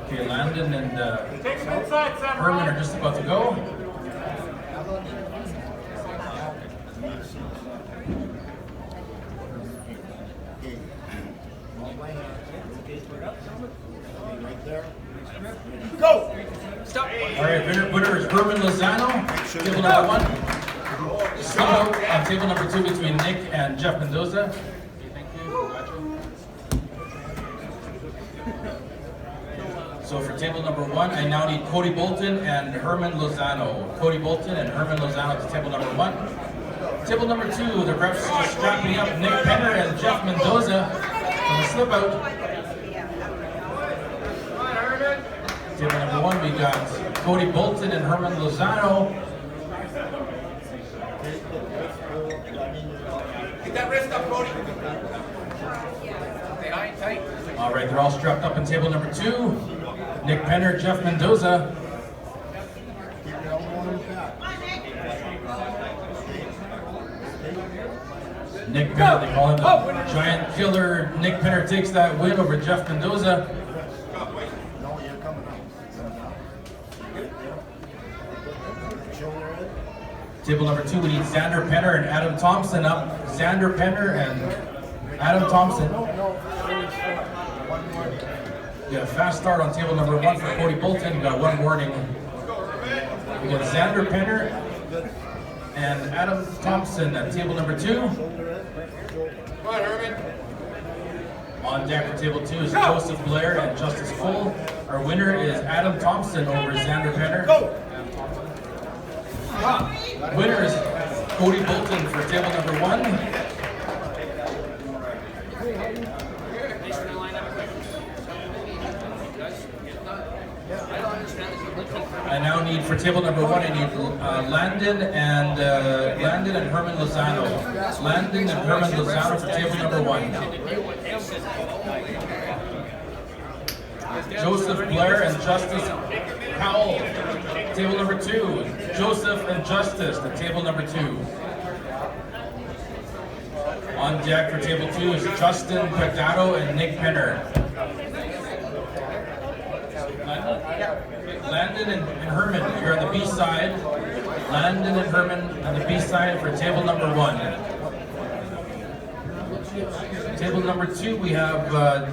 Okay, Landon and Herman are just about to go. Go! Stop. All right, winner is Herman Lozano, table number 1. Slip out on table number 2 between Nick and Jeff Mendoza. Okay, thank you. So for table number 1, I now need Cody Bolton and Herman Lozano. Cody Bolton and Herman Lozano to table number 1. Table number 2, the refs just strapping up Nick Penner and Jeff Mendoza for the slip out. Table number 1, we got Cody Bolton and Herman Lozano. Get that wrist up, Cody. Stay high and tight. All right, they're all strapped up in table number 2. Nick Penner, Jeff Mendoza. Nick Penner, they call him the giant killer. Nick Penner takes that win over Jeff Mendoza. Table number 2, we need Xander Penner and Adam Thompson up. Xander Penner and Adam Thompson. We got a fast start on table number 1 for Cody Bolton. We got 1 warning. We got Xander Penner and Adam Thompson at table number 2. Come on, Herman. On deck for table 2 is Joseph Blair and Justice Cole. Our winner is Adam Thompson over Xander Penner. Winner is Cody Bolton for table number 1. I now need for table number 1. I need Landon and Herman Lozano. Landon and Herman Lozano for table number 1. Joseph Blair and Justice Powell. Table number 2. Joseph and Justice to table number 2. On deck for table 2 is Justin Pagdato and Nick Penner. Landon and Herman, you're on the B side. Landon and Herman on the B side for table number 1. Table number 2, we have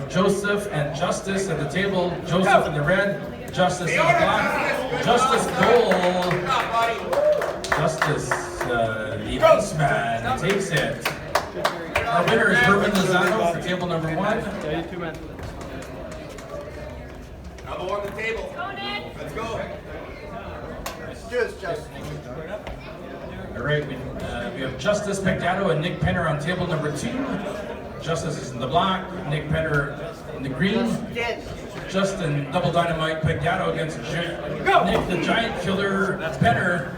Joseph and Justice at the table. Joseph in the red, Justice in the black. Justice goal. Justice, the Iceman, takes it. Our winner is Herman Lozano for table number 1. Elbow on the table. Let's go. Cheers, Justin. All right, we have Justice Pagdato and Nick Penner on table number 2. Justice is in the black, Nick Penner in the green. Justin, double dynamite, Pagdato against Nick, the giant killer, Penner.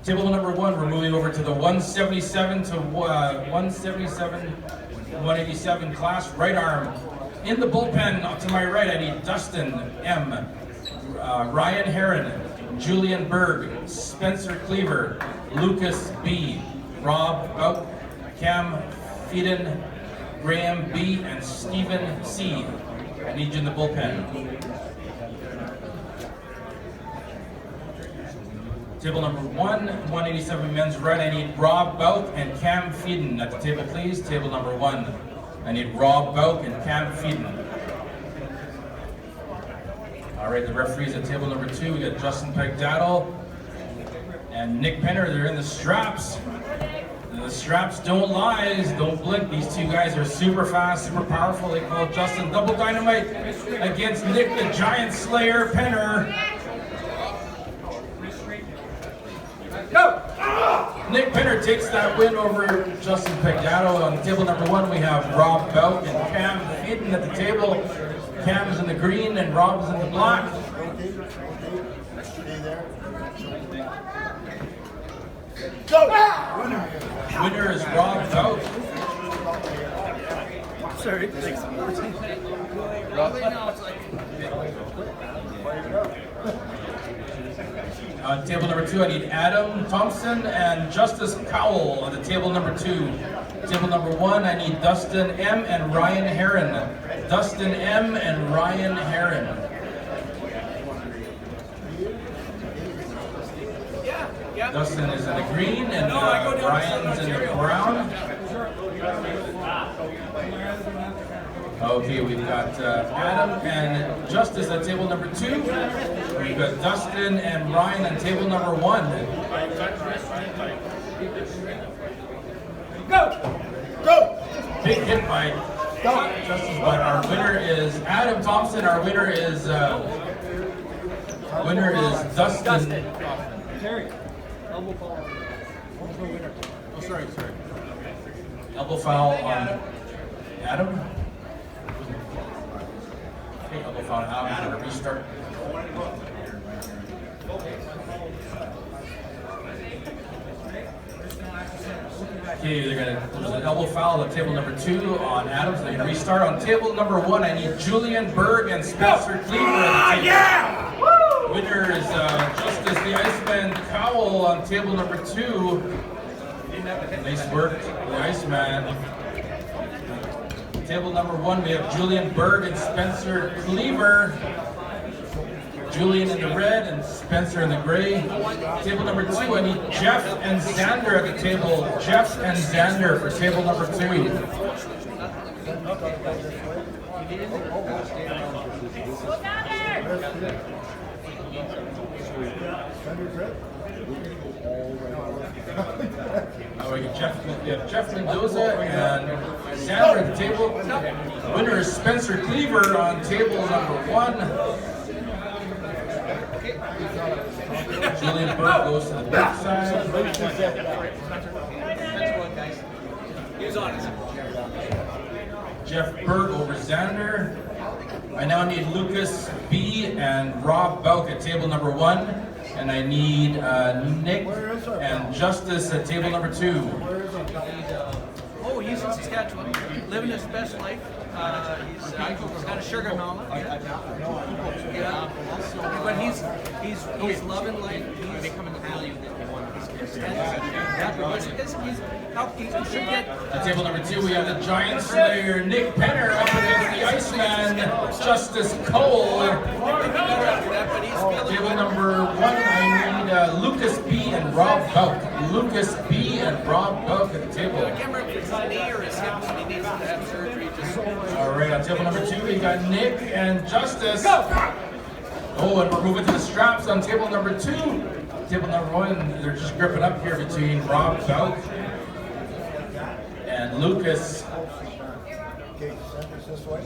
Table number 1, we're moving over to the 177 to 187 class, right arm. In the bullpen, up to my right, I need Dustin M., Ryan Heron, Julian Berg, Spencer Cleaver, Lucas B., Rob Bout, Cam Feeden, Graham B., and Stephen C. I need you in the bullpen. Table number 1, 187 men's right, I need Rob Bout and Cam Feeden at the table, please. Table number 1. I need Rob Bout and Cam Feeden. All right, the referees at table number 2, we got Justin Pagdato and Nick Penner. They're in the straps. And the straps don't lie, don't blink. These 2 guys are super fast, super powerful. They call Justin double dynamite against Nick, the giant slayer, Penner. Go! Nick Penner takes that win over Justin Pagdato. On table number 1, we have Rob Bout and Cam Feeden at the table. Cam's in the green and Rob's in the black. Go! Winner is Rob Bout. Sorry. On table number 2, I need Adam Thompson and Justice Powell on the table number 2. Table number 1, I need Dustin M. and Ryan Herron. Dustin M. and Ryan Herron. Dustin is in the green and Ryan's in the brown. Okay, we've got Adam and Justice at table number 2. We've got Dustin and Ryan on table number 1. Go! Go! Big hit by Justice, but our winner is Adam Thompson. Our winner is Dustin. Terry, elbow foul. Oh, sorry. Elbow foul on Adam. Okay, elbow foul on Adam. We're gonna restart. Okay, there's an elbow foul at table number 2 on Adams. They're gonna restart on table number 1. I need Julian Berg and Spencer Cleaver. Yeah! Winner is Justice the Iceman Cowell on table number 2. Nice work, the Iceman. Table number 1, we have Julian Berg and Spencer Cleaver. Julian in the red and Spencer in the gray. Table number 2, I need Jeff and Xander at the table. Jeff and Xander for table number 2. We have Jeff Mendoza and Xander at the table. Winner is Spencer Cleaver on table number 1. Julian Berg goes to the back side. Jeff Berg over Xander. I now need Lucas B. and Rob Belk at table number 1. And I need Nick and Justice at table number 2. Oh, he's in Saskatchewan, living his best life. He's got a sugar mama. Yeah, but he's loving life. He's becoming the value that he wants. He should get. At table number 2, we have the Giant Slayer Nick Penner up against the Iceman Justice Cole. Table number 1, I need Lucas B. and Rob Belk. Lucas B. and Rob Belk at the table. I can't remember if it's his knee or his hip when he needs to have surgery. All right, on table number 2, we got Nick and Justice. Oh, and we're moving to the straps on table number 2. Table number 1, they're just gripping up here between Rob Belk and Lucas. Okay, send us this way.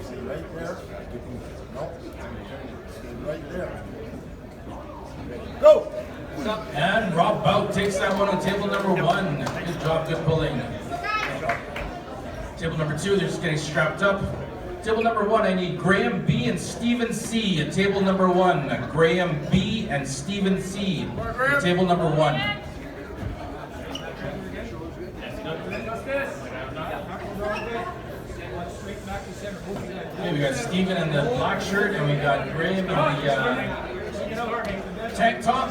Stay right there. No. Stay right there. Go! And Rob Belk takes that one on table number 1. Good job, good pulling. Table number 2, they're just getting strapped up. Table number 1, I need Graham B. and Stephen C. at table number 1. Graham B. and Stephen C. at table number 1. Okay, we got Stephen in the black shirt and we got Graham in the tank top.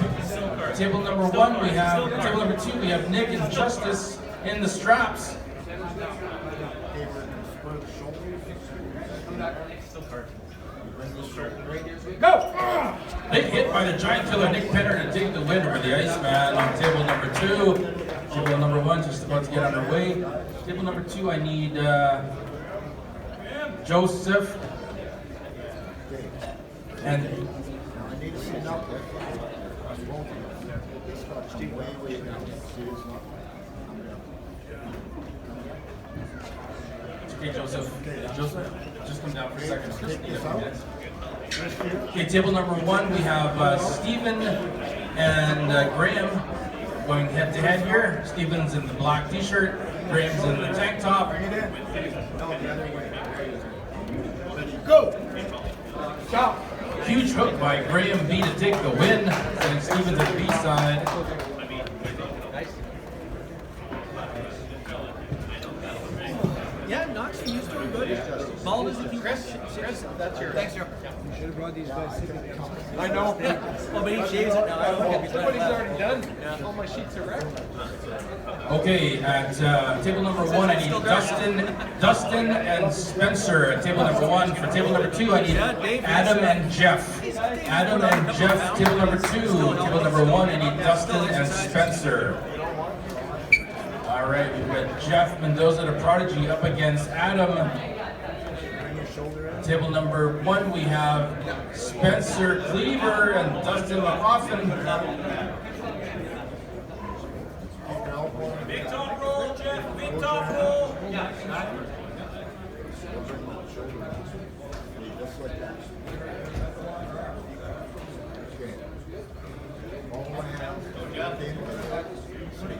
Table number 1, we have table number 2, we have Nick and Justice in the straps. Go! Big hit by the Giant Killer Nick Penner to take the win over the Iceman on table number 2. Table number 1 just about to get underway. Table number 2, I need Joseph and I need to see now. Way down. okay, Joseph, just come down for a second. Just need a few minutes. Okay, table number 1, we have Stephen and Graham going head to head here. Stephen's in the black t-shirt, Graham's in the tank top. Go! Stop! Huge hook by Graham B to take the win, sending Stephen to the B side. Yeah, not so used to Ball doesn't keep Chris, that's your. Thanks, Joe. You should have brought these guys. I know. Well, but he shaves it now. I don't think he's Somebody's left. already done. Yeah. All my sheets are wrecked. Okay, at table number 1, I need Dustin and Spencer. At table number 1, for table number 2, I need Adam and Jeff. Adam and Jeff, table number 2. Table number 1, I need Dustin and Spencer. All right, we've got Jeff Mendoza, the Prodigy, up against Adam. Table number 1, we have Spencer Cleaver and Dustin McLaughlin. Big top roll, Jeff. Big top roll.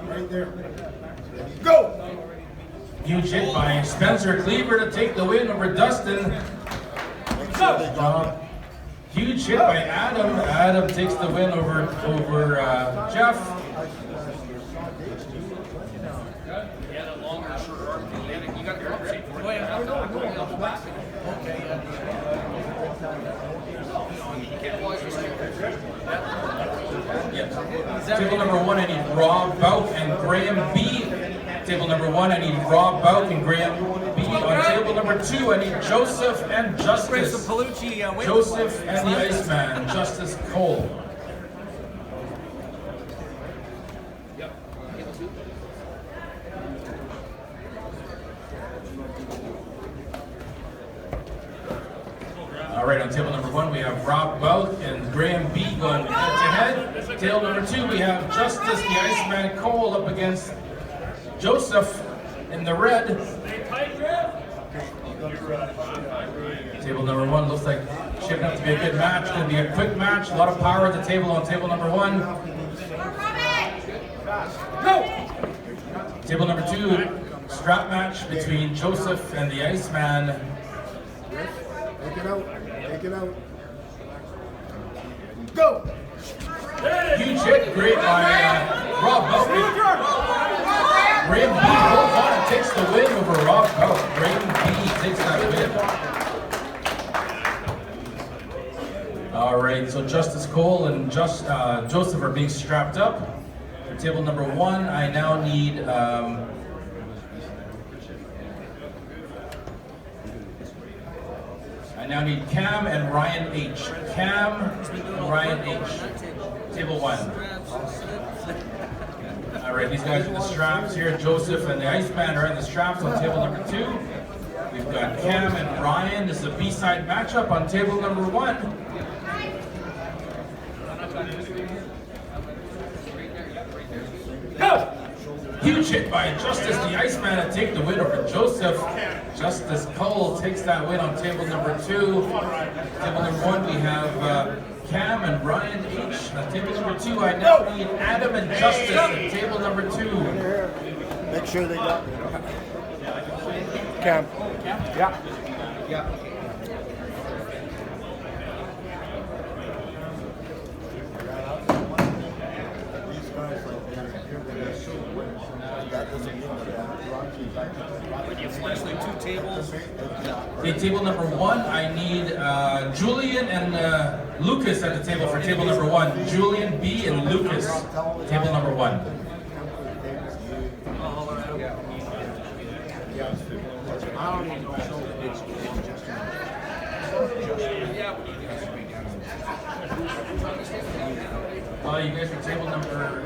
Right there. Go! Huge hit by Spencer Cleaver to take the win over Dustin. Huge hit by Adam. Adam takes the win over Jeff. Yeah, the longer, shorter arm. You got your arm shape. Table number 1, I need Rob Bout and Graham B. Table number 1, I need Rob Bout and Graham B. On table number 2, I need Joseph and Justice. Joseph and the Iceman, Justice Cole. All right, on table number 1, we have Rob Bout and Graham B going head-to-head. Table number 2, we have Justice, the Iceman Cole, up against Joseph in the red. Table number 1 looks like shaping up to be a good match. Going to be a quick match. A lot of power at the table on table number 1. Go! Table number 2, strap match between Joseph and the Iceman. Take it out. Take it out. Go! Huge hit, great by Rob Bout. Graham B holds on and takes the win over Rob Bout. Graham B takes that win. All right, so Justice Cole and Joseph are being strapped up. For table number 1, I now need Cam and Ryan H. Cam and Ryan H. Table 1. All right, these guys are the straps here. Joseph and the Iceman are in the straps on table number 2. We've got Cam and Ryan. This is a B-side matchup on table number 1. Go! Huge hit by Justice, the Iceman, to take the win over Joseph. Justice Cole takes that win on table number 2. Table number 1, we have Cam and Ryan H. On table number 2, I now need Adam and Justice at table number 2. Make sure they got Cam. Yeah. These guys like that doesn't mean Especially 2 tables. Okay, table number 1, I need Julian and Lucas at the table for table number 1. Julian B and Lucas, table number 1. I don't even know. You guys are table number.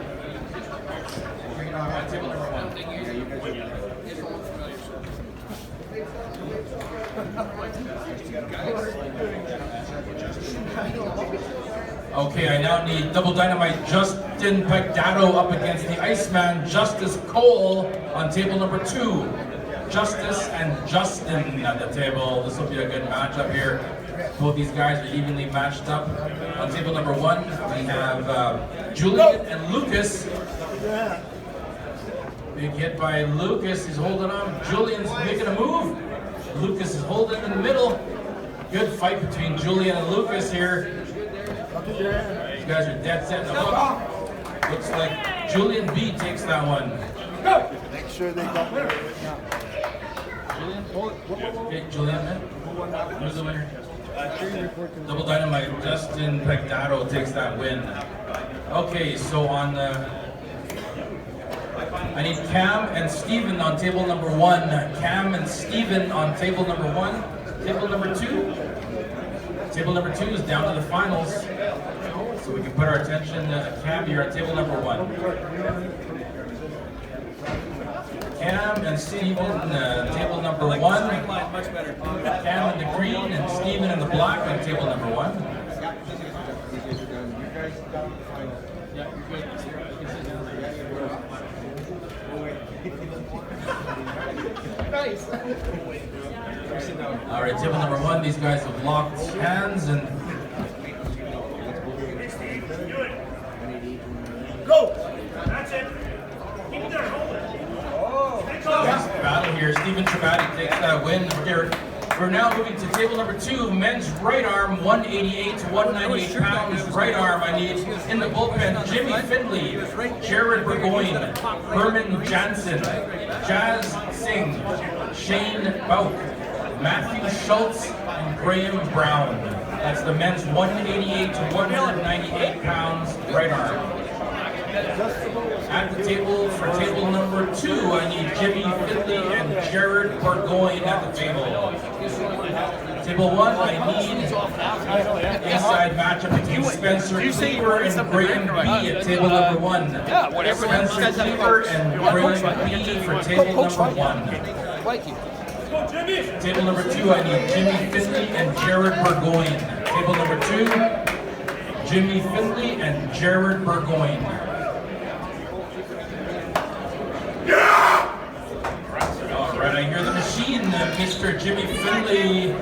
Bring it on, table number 1. Okay, I now need Double Dynamite Justin Pagdato up against the Iceman Justice Cole on table number 2. Justice and Justin at the table. This will be a good matchup here. Both these guys are evenly matched up. On table number 1, we have Julian and Lucas. Big hit by Lucas. He's holding on. Julian's making a move. Lucas is holding in the middle. Good fight between Julian and Lucas here. These guys are dead set in the hook. Looks like Julian B takes that one. Make sure they got Okay, Julian, who's the winner? Double Dynamite, Justin Pegdato takes that win. Okay, so on I need Cam and Steven on table number 1. Cam and Steven on table number 1. Table number 2. Table number 2 is down to the finals. So we can put our attention to Cam here on table number 1. Cam and Steven, table number 1. Much better. Cam in the green and Steven in the black on table number 1. Nice. All right, table number 1. These guys have locked hands and Go! That's it. Keep it there, hold it. nice battle here. Steven Trabati takes that win. We're now moving to table number 2, men's right arm, 188 to 198 pounds. Right arm, I need in the bullpen, Jimmy Findley, Jared Burgoyne, Herman Jansen, Jazz Singh, Shane Bauk, Matthew Schultz, and Graham Brown. That's the men's 188 to 198 pounds right arm. At the table for table number 2, I need Jimmy Findley and Jared Burgoyne at the table. Table 1, I need inside matchup between Spencer Cleaver and Graham B at table number 1. Yeah, whatever. Spencer Cleaver and Graham B for table number 1. Like you. Go, Jimmy! Table number 2, I need Jimmy Findley and Jared Burgoyne. Table number 2, Jimmy Findley and Jared Burgoyne. All right, I hear the machine, Mr. Jimmy Findley.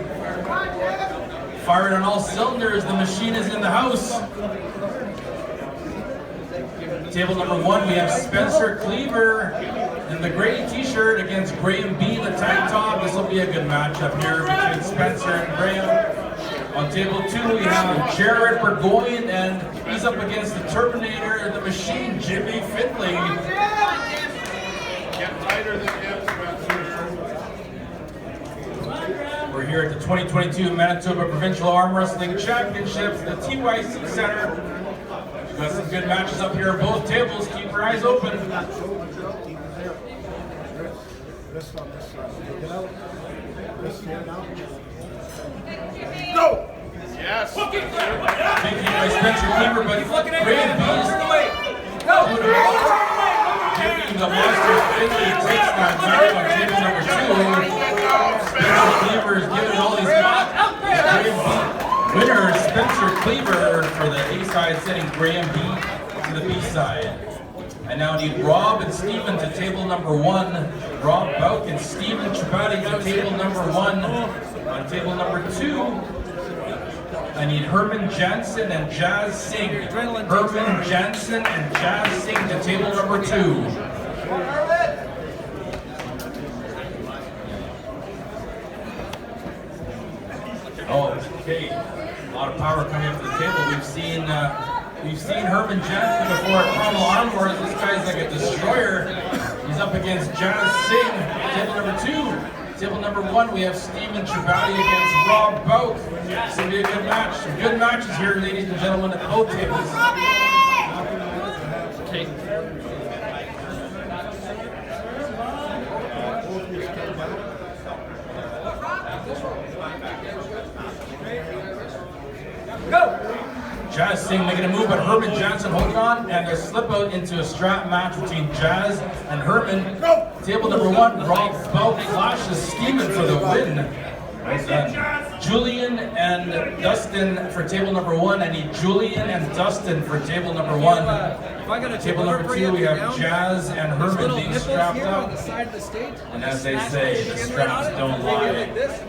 Firing on all cylinders, the machine is in the house. Table number 1, we have Spencer Cleaver in the gray t-shirt against Graham B in the tank top. This will be a good matchup here between Spencer and Graham. On table 2, we have Jared Burgoyne, and he's up against the Terminator, the machine, Jimmy Findley. Get tighter than him, We're here at the 2022 Manitoba Provincial Arm Wrestling Championships, the TYC Center. We've got some good matches up here at both tables. Keep your eyes open. Let's stop this side. Take it out. Let's stand out. Go! Yes. Big hit by Spencer Cleaver, but Graham B is Jimmy the Monster Findley takes that match on table number 2. Spencer Cleaver is giving all these Graham B. Winner Spencer Cleaver for the A side, sending Graham B to the B side. I now need Rob and Steven to table number 1. Rob Bauk and Steven Trabati to table number 1. On table number 2, I need Herman Jansen and Jazz Singh. Herman Jansen and Jazz Singh to table number 2. Oh, okay. A lot of power coming up to the table. We've seen Herman Jansen before at Carmel Arm Wrestling. This guy's like a destroyer. He's up against Jazz Singh. Table number 2. Table number 1, we have Steven Trabati against Rob Bauk. This will be a good match. Some good matches here, ladies and gentlemen, at both tables. Okay. Go! Jazz Singh making a move, but Herman Jansen holding on, and a slip out into a strap match between Jazz and Herman. Table number 1, Rob Bauk flashes Steven for the win. Well done. Julian and Dustin for table number 1. I need Julian and Dustin for table number 1. If I got a Table number 2, we have Jazz and Herman being strapped on up. the side of the stage. And as they say, the straps don't lie. Like this.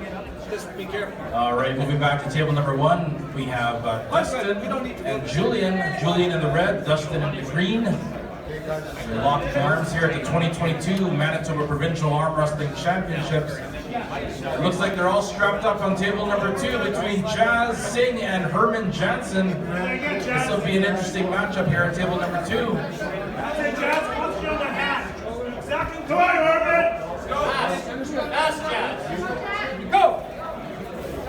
Just be careful. All right, moving back to table number 1, we have Dustin and Julian. Julian in the red, Dustin in the green. They're locked arms here at the 2022 Manitoba Provincial Arm Wrestling Championships. It looks like they're all strapped up on table number 2 between Jazz Singh and Herman Jansen. This will be an interesting matchup here at table number 2. That's it, Jazz. Punch you on the hat. Exactly. Come on, Herman. Go.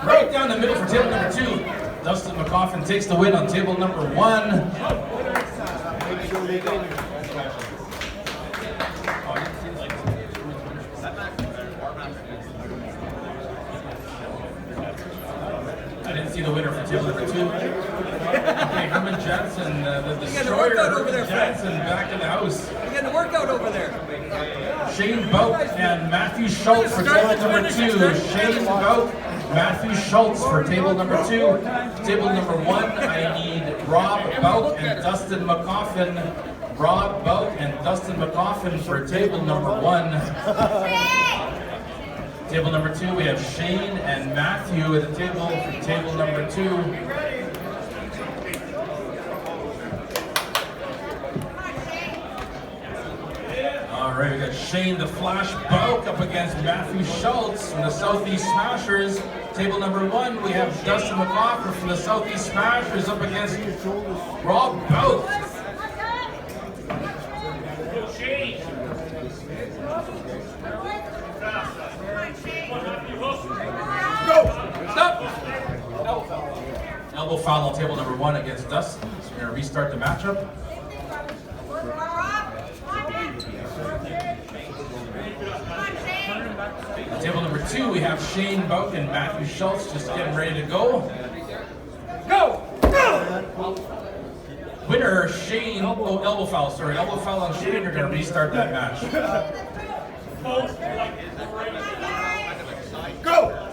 Right down the middle for table number 2. Dustin McCoffin takes the win on table number 1. I didn't see the winner for table number 2. Okay, Herman Jansen, the destroyer, Herman Jansen back in the house. You're getting a workout over there. Shane Bout and Matthew Schultz for table number 2. Shane Bout, Matthew Schultz for table number 2. Table number 1, I need Rob Bout and Dustin McCoffin. Rob Bout and Dustin McCoffin for table number 1. Table number 2, we have Shane and Matthew at the table for table number 2. All right, we got Shane the Flash Bout up against Matthew Schultz from the Southeast Smashers. Table number 1, we have Dustin McCoffin from the Southeast Smashers up against Rob Bout. Stop! Elbow foul on table number 1 against Dustin. So we're going to restart the matchup. On table number 2, we have Shane Bout and Matthew Schultz just getting ready to go. Go! Winner, Shane, elbow foul, sorry. Elbow foul on Shane, you're going to restart that match. Go!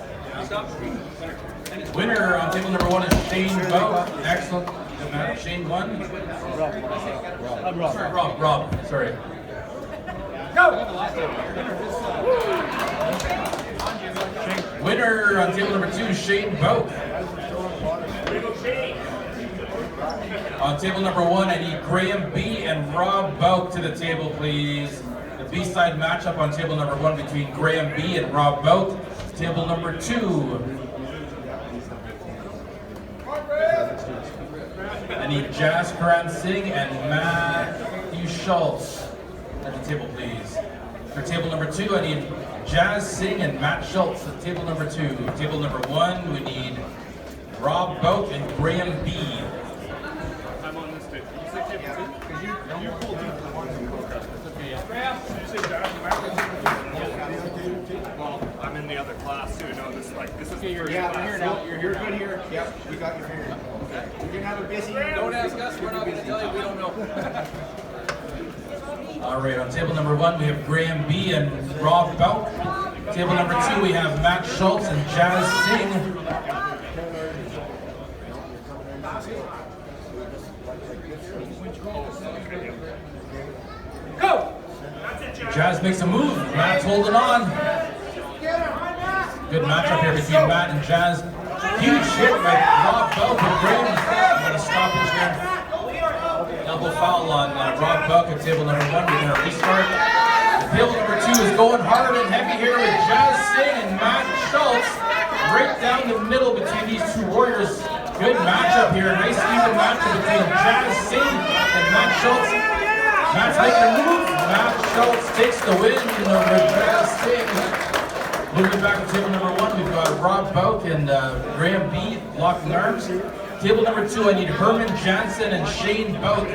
Winner on table number 1 is Shane Bout. Excellent. Good match. Shane won. Rob. Sorry. Go! Winner on table number 2, Shane Bout. On table number 1, I need Graham B and Rob Bout to the table, please. The B-side matchup on table number 1 between Graham B and Rob Bout. Table number 2. I need Jazz Karan Singh and Matthew Schultz at the table, please. For table number 2, I need Jazz Singh and Matt Schultz at table number 2. Table number 1, we need Rob Bout and Graham B. I'm on this table. You say table 2? Because you pulled in for the one. Okay, yeah. You say Jazz and Matt? Well, I'm in the other class too. No, this is Okay, you're here now. You're good here. Yep, we got you here. Okay. You're gonna have a busy. Don't ask us, we're not gonna tell you, we don't know. All right, on table number 1, we have Graham B and Rob Bout. Table number 2, we have Matt Schultz and Jazz Singh. Go! Jazz makes a move. Matt's holding on. Good matchup here between Matt and Jazz. Huge hit by Rob Bout with Graham. Got a stoppage here. Elbow foul on Rob Bout at table number 1. We're going to restart. Table number 2 is going hard and heavy here with Jazz Singh and Matt Schultz. Right down the middle between these two warriors. Good matchup here. Nice even matchup between Jazz Singh and Matt Schultz. Matt's making a move. Matt Schultz takes the win over Jazz Singh. Moving back to table number 1, we've got Rob Bout and Graham B locking arms. Table number 2, I need Herman Jansen and Shane Bout.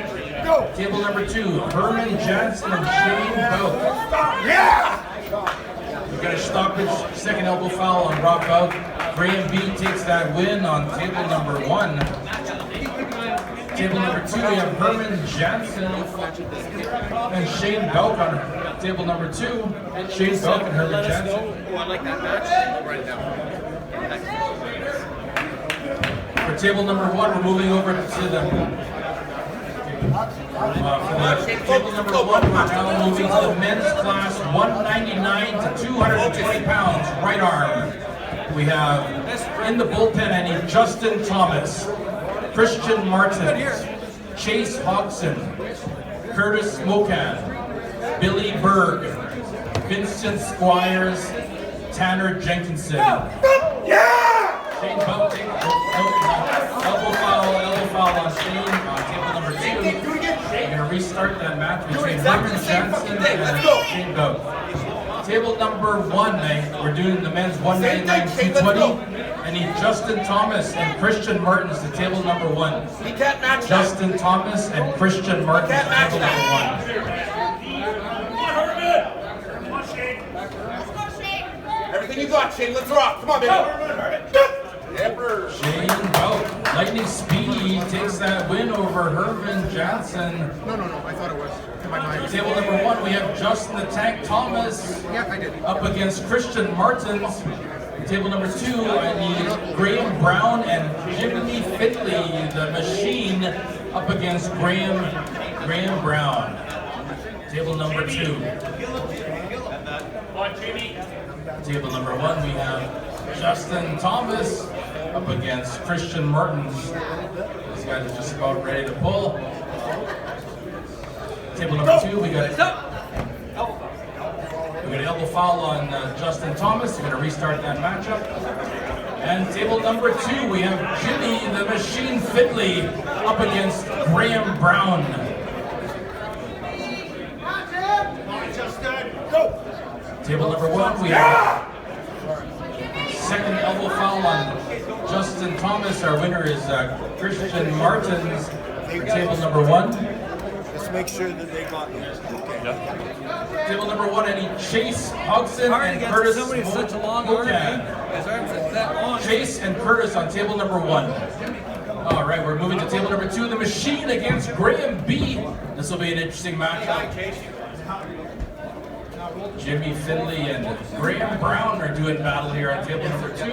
Table number 2, Herman Jansen and Shane Bout. Yeah! We've got a stoppage, second elbow foul on Rob Bout. Graham B takes that win on table number 1. Table number 2, we have Herman Jansen and Shane Bout on table number 2. Shane Bout and Herman Jansen. Oh, I like that match. I'll write it down. For table number 1, we're moving over to the table number 1. We're now moving to the men's class, 199 to 220 pounds, right arm. We have in the bullpen, I need Justin Thomas, Christian Martins, Chase Hodgson, Curtis Mokan, Billy Berg, Vincent Squires, Tanner Jenkinson. Shane Bout, elbow foul on Shane on table number 2. We're going to restart that match between Herman Jansen and Shane Bout. table number 1, we're doing the men's 199-220. I need Justin Thomas and Christian Martins to table number 1. He can't match Justin Thomas and Christian Martins to table number 1. Come on, Shane. Everything you got, Shane. Let's rock. Come on, baby. Emperor. Shane Bout, lightning speedy, takes that win over Herman Johnson. No. I thought it was. In my mind. Table number 1, we have Justin the Tank Thomas Yeah, I did. up against Christian Martins. Table number 2, I need Graham Brown and Jimmy Findley, the Machine, up against Graham Brown. Table number 2. Come on, Jamie. Table number 1, we have Justin Thomas up against Christian Martins. This guy is just about ready to pull. Table number 2, we got an elbow foul on Justin Thomas. We're going to restart that matchup. And table number 2, we have Jimmy the Machine Findley up against Graham Brown. Table number 1, we have second elbow foul on Justin Thomas. Our winner is Christian Martins for table number 1. Let's make sure that they got it. Table number 1, I need Chase Hogson Hard to and get Curtis to somebody with such a long arm. Mocan. His arms are that long. Chase and Curtis on table number 1. All right, we're moving to table number 2, the Machine against Graham B. This will be an interesting matchup. Jimmy Findley and Graham Brown are doing battle here on table number 2.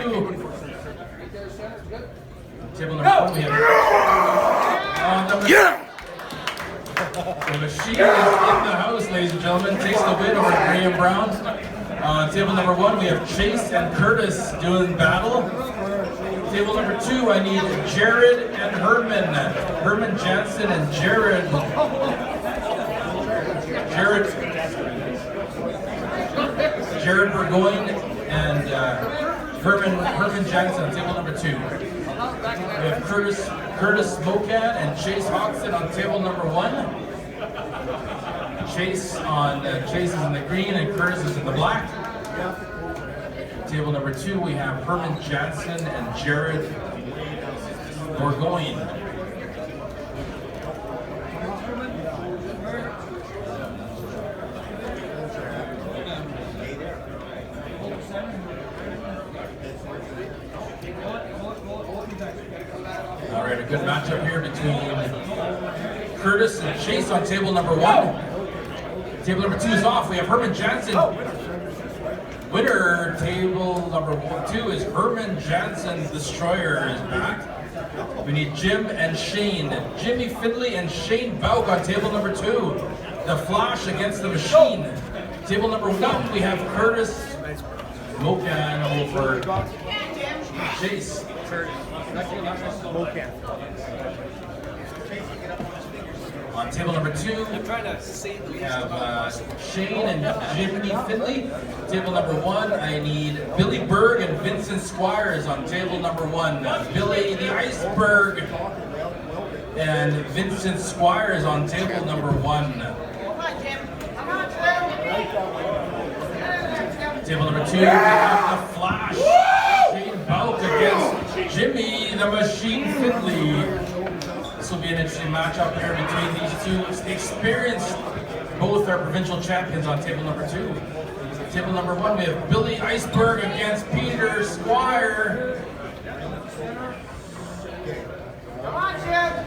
Table number 1, we have the Machine is in the house, ladies and gentlemen. Takes the win over Graham Brown. On table number 1, we have Chase and Curtis doing battle. Table number 2, I need Jared and Herman. Herman Jansen and Jared Burgoyne and Herman Jansen on table number 2. We have Curtis Mocan and Chase Hogson on table number 1. Chase is in the green and Curtis is in the black. Table number 2, we have Herman Jansen and Jared Burgoyne. All right, a good matchup here between Curtis and Chase on table number 1. Table number 2 is off. We have Herman Jansen. Winner, table number 2 is Herman Jansen. Destroyer is back. We need Jim and Shane. Jimmy Findley and Shane Bauk on table number 2. The Flash against the Machine. Table number 1, we have Curtis Mocan over Chase. On table number 2, we have Shane and Jimmy Findley. Table number 1, I need Billy Berg and Vincent Squires on table number 1. Billy the Iceberg and Vincent Squires on table number 1. Table number 2, we have the Flash. Shane Bauk against Jimmy the Machine Findley. This will be an interesting matchup here between these two experienced. Both are provincial champions on table number 2. Table number 1, we have Billy Iceberg against Peter Squire.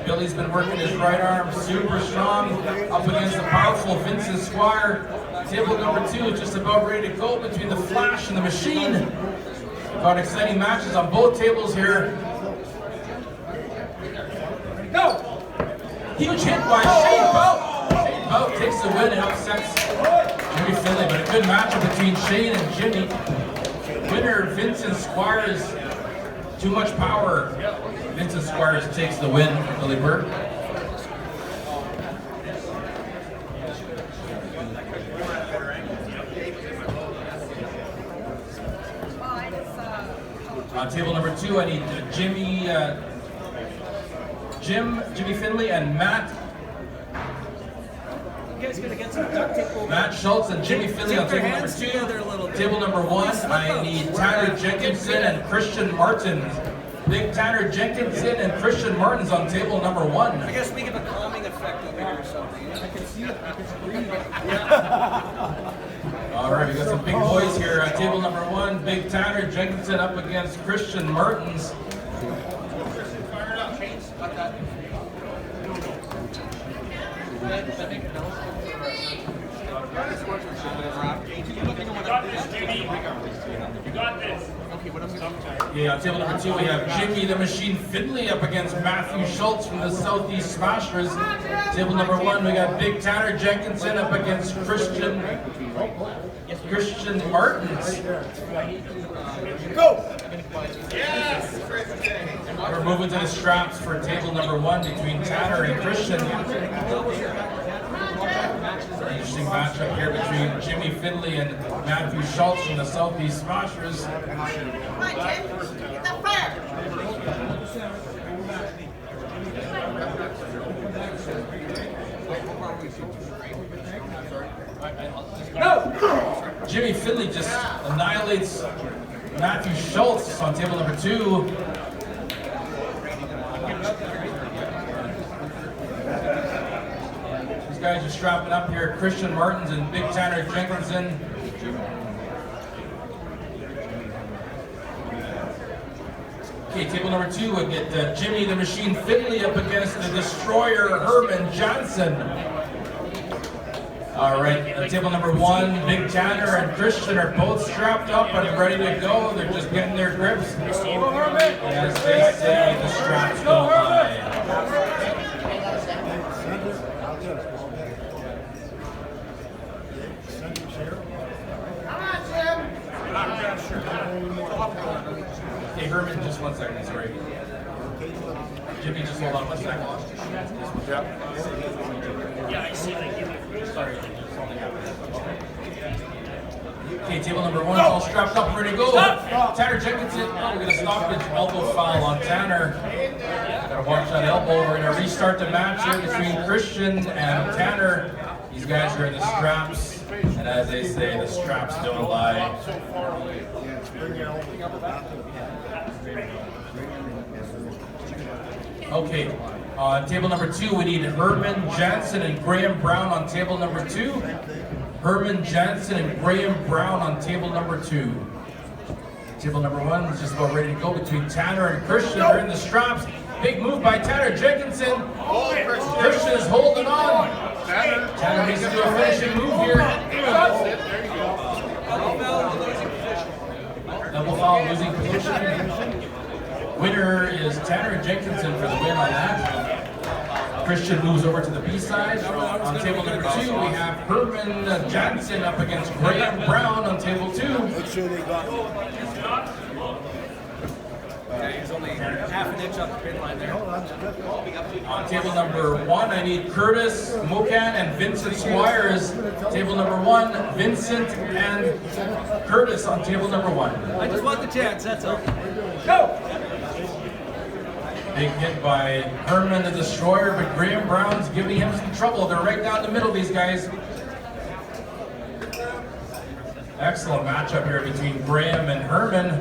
Billy's been working his right arm super strong up against the powerful Vincent Squire. Table number 2 is just about ready to go between the Flash and the Machine. Got exciting matches on both tables here. Go! Huge hit by Shane Bauk. Shane Bauk takes the win and upsets Jimmy Findley, but a good matchup between Shane and Jimmy. Winner Vincent Squires, too much power. Vincent Squires takes the win for Billy Berg. On table number 2, I need Jimmy Findley and Matt guys gotta get some duct tape over. Matt Schultz and Jimmy Finley on Take table their number hands 2. together a little bit. Table number 1, I need Tanner Jenkinson and Christian Martins. Big Tanner Jenkinson and Christian Martins on table number 1. I guess we give a calming effect over here or something. I can see it. I can breathe. All right, we got some big boys here. Table number 1, Big Tanner Jenkinson up against Christian Martins. You got this, Jimmy. You got this. Yeah, on table number 2, we have Jimmy the Machine Finley up against Matthew Schultz from the Southeast Smashers. Table number 1, we got Big Tanner Jenkinson up against Christian Martins. Go! We're moving to the straps for table number 1 between Tanner and Christian. Interesting matchup here between Jimmy Finley and Matthew Schultz from the Southeast Smashers. Come on, Jim. Get the fire. Jimmy Finley just annihilates Matthew Schultz on table number 2. These guys are strapping up here. Christian Martins and Big Tanner Jenkinson. Okay, table number 2, we get Jimmy the Machine Finley up against the Destroyer Herman Johnson. All right, table number 1, Big Tanner and Christian are both strapped up and ready to go. They're just getting their grips. As they say, the straps don't lie. Hey, Herman, just 1 second, sorry. Jimmy, just hold on 1 second. Yeah, I see. Like, Okay, table number 1 is all strapped up, ready to go. Tanner Jenkinson, we're going to stop the elbow foul on Tanner. Got to watch that elbow. We're going to restart the match here between Christian and Tanner. These guys are in the straps, and as they say, the straps don't lie. Okay, on table number 2, we need Herman Jansen and Graham Brown on table number 2. Herman Jansen and Graham Brown on table number 2. Table number 1 is just about ready to go between Tanner and Christian. They're in the straps. Big move by Tanner Jenkinson. Christian is holding on. Tanner needs to do a finishing move here. Double foul, losing position. Winner is Tanner Jenkinson for the win on that. Christian moves over to the B side. On table number 2, we have Herman Jansen up against Graham Brown on table 2. Make sure they got it. Yeah, he's only half an inch off the pin line there. On table number 1, I need Curtis Mocan and Vincent Squires. Table number 1, Vincent and Curtis on table number 1. I just want the chance, that's all. Big hit by Herman the Destroyer, but Graham Brown's giving him some trouble. They're right down the middle, these guys. Excellent matchup here between Graham and Herman.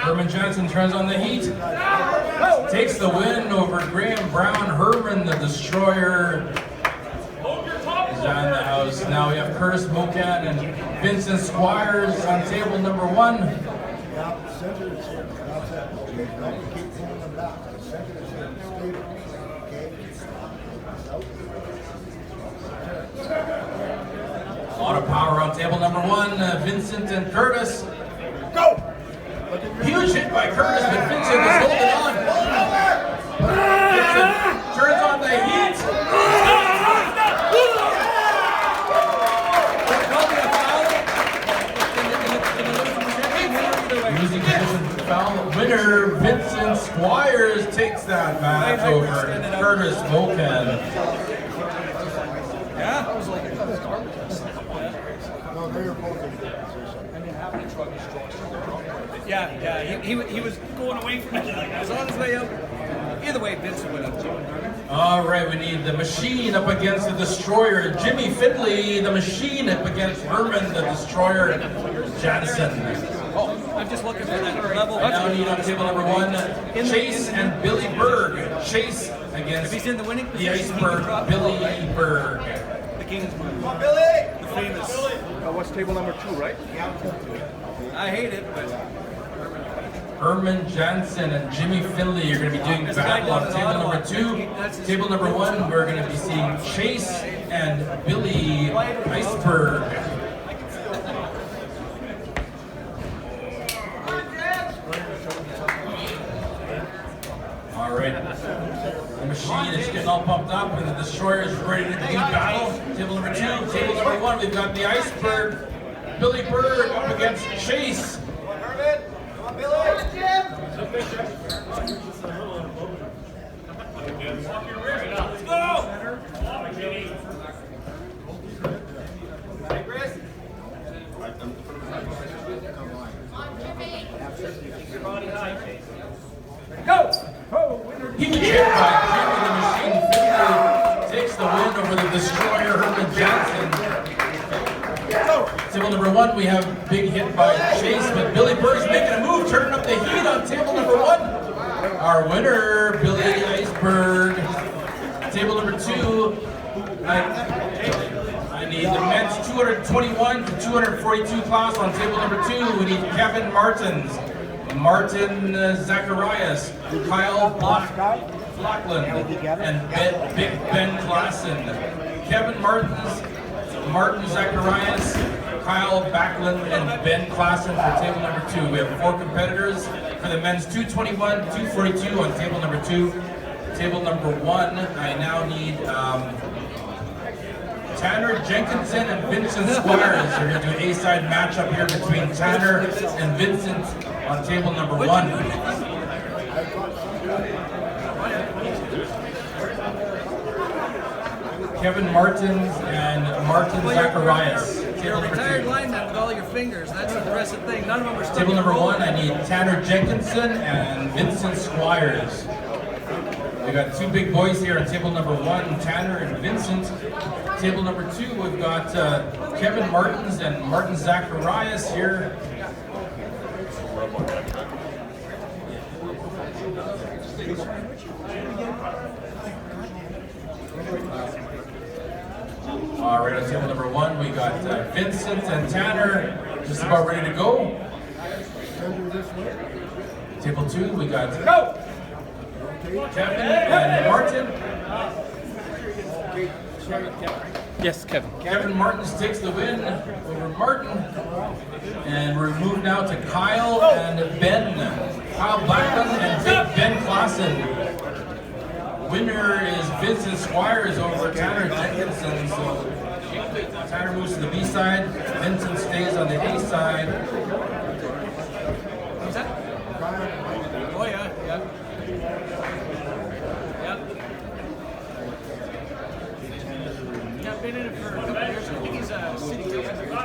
Herman Johnson turns on the heat. Takes the win over Graham Brown. Herman the Destroyer is on the house. Now we have Curtis Mocan and Vincent Squires on table number 1. Yeah, center is here. That's it. Don't keep pulling them back. The center is here. Stable. Okay? A lot of power on table number 1. Vincent and Curtis. Go! Huge hit by Curtis, but Vincent is holding on. Vincent turns on the heat. Losing position foul. Winner Vincent Squires takes that match over Curtis Mocan. Yeah? No, they were both in good position. Yeah, he was going away from it. He was on his way out. Either way, Vincent would have. All right, we need the Machine up against the Destroyer, Jimmy Findlay. The Machine up against Herman, the Destroyer, Jansen. I'm just looking for that level. I now need on table number 1, Chase and Billy Berg. Chase against If he's in the winning the position, he can Iceberg, drop Billy Berg. the King's move. Come on, Billy. The famous. What's table number 2, right? I hate it, but Herman Jansen and Jimmy Findlay are going to be doing battle on table number 2. Table number 1, we're going to be seeing Chase and Billy Iceberg. All right, the Machine is getting all pumped up, and the Destroyer is ready to do battle. Table number 2, table number 1, we've got the Iceberg, Billy Berg up against Chase. Come on, Herman. Come on, Billy. Let's go! Hey, Chris. Huge hit by Jimmy the Machine Findlay. Takes the win over the Destroyer, Herman Jansen. Table number 1, we have big hit by Chase, but Billy Berg's making a move, turning up the heat on table number 1. Our winner, Billy Iceberg. Table number 2, I need the men's 221 to 242 class on table number 2. We need Kevin Martins, Martin Zacharias, Kyle Blackland, and Big Ben Klassen. Kevin Martins, Martin Zacharias, Kyle Backlund, and Ben Klassen for table number 2. We have 4 competitors for the men's 221, 242 on table number 2. Table number 1, I now need Tanner Jenkinson and Vincent Squires. We're going to do an A-side matchup here between Tanner and Vincent on table number 1. Kevin Martins and Martin Zacharias. you're a Table number retired 2. lineman with all your fingers. That's an impressive thing. None of them are still Table number rolling. 1, I need Tanner Jenkinson and Vincent Squires. We got 2 big boys here on table number 1, Tanner and Vincent. Table number 2, we've got Kevin Martins and Martin Zacharias here. All right, on table number 1, we got Vincent and Tanner just about ready to go. Table 2, we got Kevin and Martin. Yes, Kevin. Kevin Martins takes the win over Martin. And we're moved now to Kyle and Ben. Kyle Blackman and Big Ben Klassen. Winner is Vincent Squires over Tanner Jenkinson. So Tanner moves to the B side, Vincent stays on the A side. What's that? Oh yeah, yeah. Yeah. Yeah, I've been in it for a couple of years. I think he's a city councilor.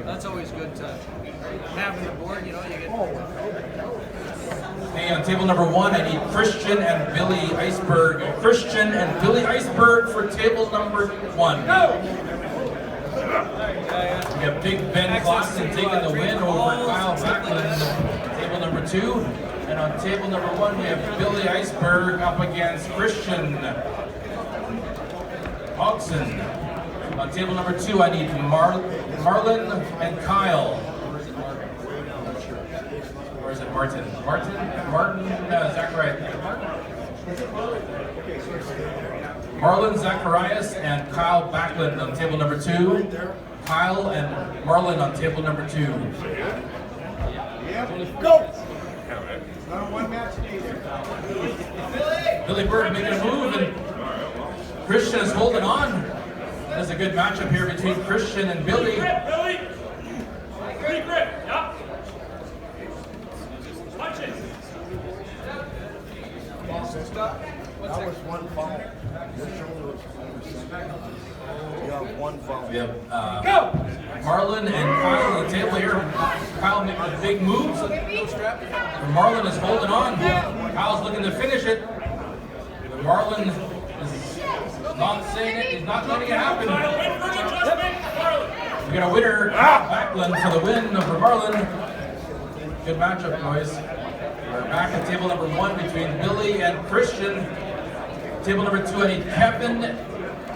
That's always good to have on the board, you know, you get Hey, on table number 1, I need Christian and Billy Iceberg. Christian and Billy Iceberg for table number 1. We got Big Ben Klassen taking the win over Kyle Backlund. Table number 2. And on table number 1, we have Billy Iceberg up against Christian Hodgson. On table number 2, I need Marlon and Kyle. Or is it Martin? Martin Zacharias. Marlon Zacharias and Kyle Backlund on table number 2. Kyle and Marlon on table number 2. Go! Billy Berg making a move, and Christian is holding on. There's a good matchup here between Christian and Billy. Grip, Billy! Good grip, yeah. Punch it. That was one foul. Your shoulder was you have one foul. We have Marlon and Kyle on the table here. Kyle making the big moves. Marlon is holding on. Kyle's looking to finish it. But Marlon is not saying it. He's not letting it happen. We got a winner, Backlund, for the win over Marlon. Good matchup, boys. We're back at table number 1 between Billy and Christian. Table number 2, I need Kevin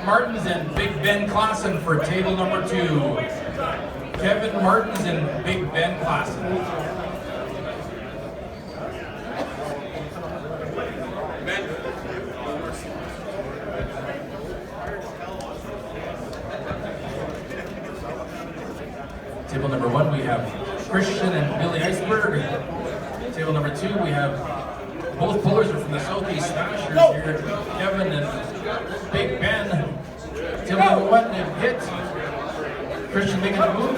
Martins and Big Ben Klassen for table number 2. Kevin Martins and Big Ben Klassen. Table number 1, we have Christian and Billy Iceberg. Table number 2, we have both pullers are from the Southeast Smashers here, Kevin and Big Ben. Table number 1, they've hit. Christian making the move.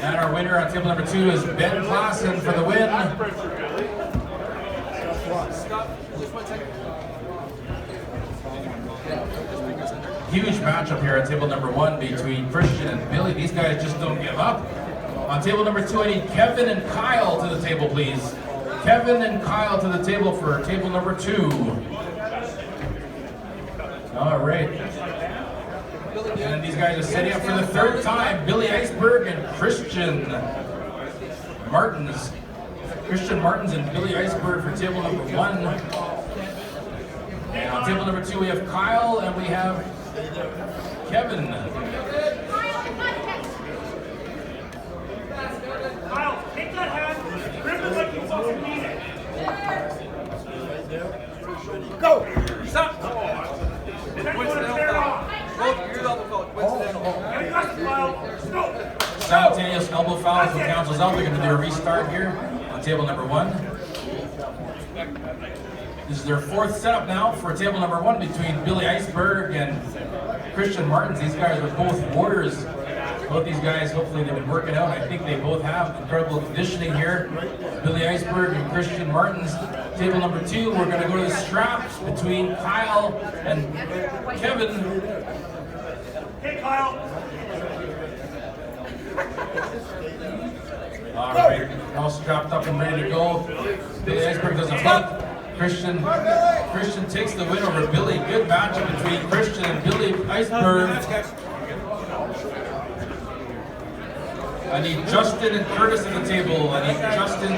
And our winner on table number 2 is Ben Klassen for the win. Stop. Just 1 second. Huge matchup here on table number 1 between Christian and Billy. These guys just don't give up. On table number 2, I need Kevin and Kyle to the table, please. Kevin and Kyle to the table for table number 2. All right. And these guys are setting up for the 3rd time. Billy Iceberg and Christian Martins. Christian Martins and Billy Iceberg for table number 1. And on table number 2, we have Kyle and we have Kevin. Kyle, take that hand, grip it like you fucking mean it. Go! Stop. Then you want to tear off. You're on the phone. Coincidental. Get us, Kyle. Go. Simultaneous elbow fouls from councils out. They're going to do a restart here on table number 1. This is their 4th setup now for table number 1 between Billy Iceberg and Christian Martins. These guys are both warriors. Both these guys, hopefully they've been working out. I think they both have incredible conditioning here. Billy Iceberg and Christian Martins. Table number 2, we're going to go to the straps between Kyle and Kevin. Hey, Kyle. All right, all strapped up and ready to go. Billy Iceberg does a flip. Christian takes the win over Billy. Good matchup between Christian and Billy Iceberg. I need Justin and Curtis at the table. I need Justin